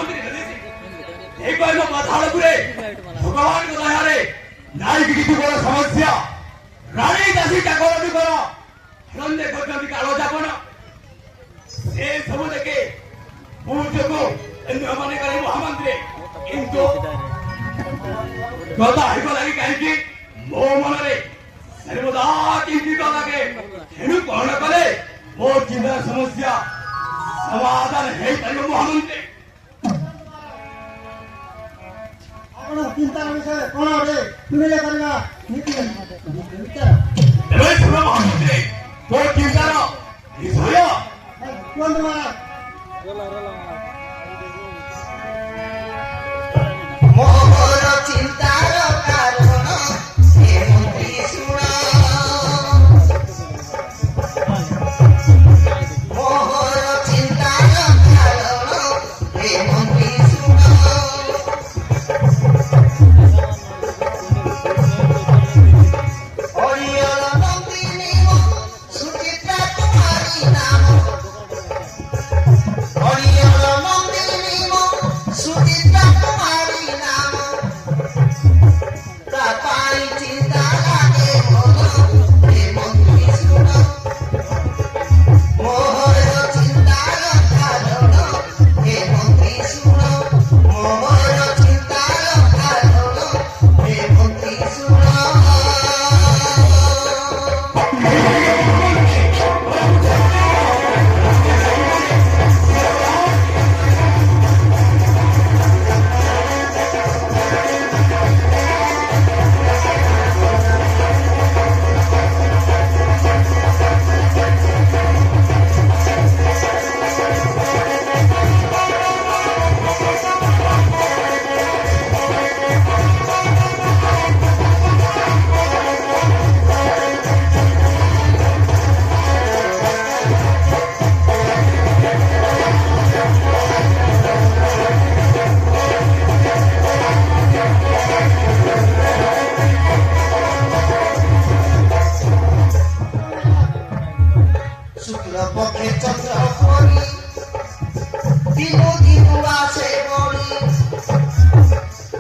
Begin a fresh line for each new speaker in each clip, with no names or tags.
महामंत्री एक बार में पाताल पुरे भगवान को दया रे नाई की किसी बड़ा समस्या रानी दासी टाकोर भी करो हरंदे कोट भी कालो जापन ए सब देखे मुझे को इन हमारे करे महामंत्री इनको गदा हिको लगी कहीं की मो मन रे सर्वदा चिंतित लगे हेनु कोण करे मो चिंता समस्या समाधान है तय महामंत्री
अपना चिंता विषय कोण रे तुले करना नीति
ए सुनो महामंत्री तो चिंता रो विषय
कोण तुम्हारा
मोहर चिंतार कारण हे मंत्री सुना मोहर चिंतार कारण हे मंत्री सुना हरियर नंदिनी सुचित्रा तुम्हारी नाम हरियर नंदिनी सुचित्रा तुम्हारी नाम तापाई चिंता लागे मन हे मंत्री सुना मोहर चिंतार कारण हे मंत्री सुना मोहर चिंतार कारण हे मंत्री सुना शुक्ल पक्षे चंद्र पड़ी दिनो दिनो आसे बड़ी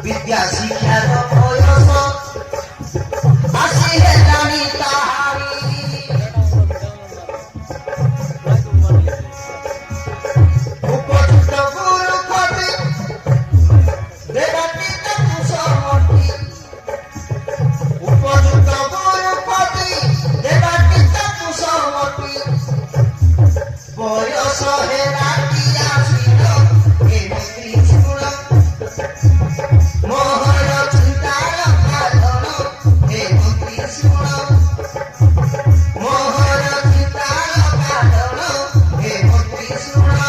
विद्या शिक्षा बयस आसी है जानी ताहारी उपयुक्त गुरु खटी देवती कुसमती उपयुक्त गुरु खटी देवती कुसमती बयस हे राती आसिल हे मंत्री सुना मोहर चिंतार कारण हे मंत्री सुना मोहर चिंतार कारण हे मंत्री सुना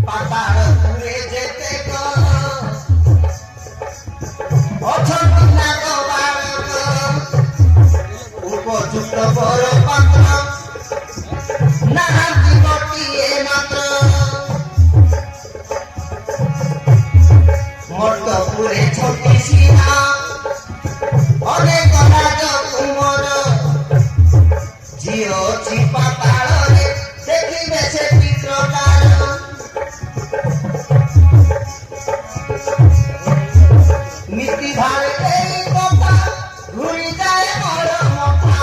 পাতার পুরে যেতে অছন্তি না উপযুক্ত বড় পাত্র নাহান্তি গোটিয়ে মাত্র মর্তপুরে ছোটি সিনা অনেক রাজ কুমর ঝিও ছি পাতাଳରେ ଦେଖିବେ ସେ ଚିତ୍ରକାର নীতি ভারে এই কথা ঘুরি যায় মর মথা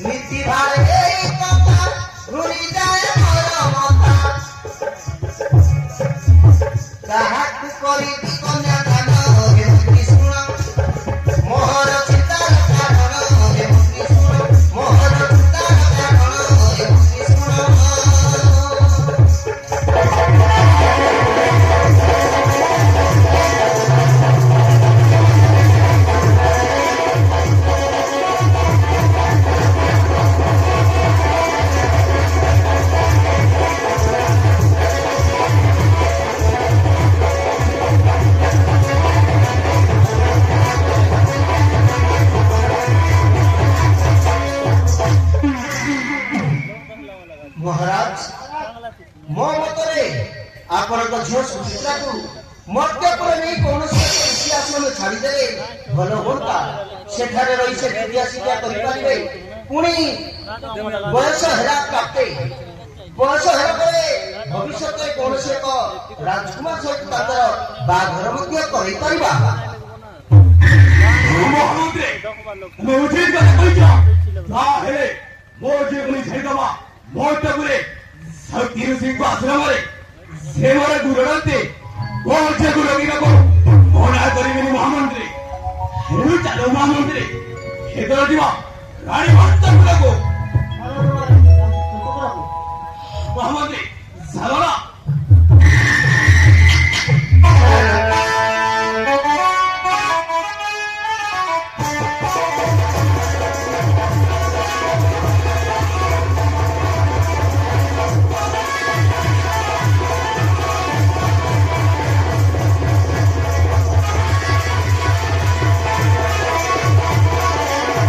নীতি ভারে এই কথা ঘুরি যায় মর মথা কাহাকু করি झील सुचित्रा को मध्यपुर नहीं कौन ऋषि आश्रम छाड़ीदे भल हाँ सेठारे रही से विद्या शिक्षा करें पुणी बयस है प्राप्त बयस है भविष्य कौन एक राजकुमार सहित बाघर
महामंत्री मैं उचित कथा कहिछ मो जीवनी छेदमा मध्यपुरे शक्ति ऋषि आश्रम से मोर गुरुड़ते कौन गुरु को मना करेंगे महामंत्री हेलु चलो महामंत्री क्षेत्र जीवा रानी भट्ट को महामंत्री चलो ना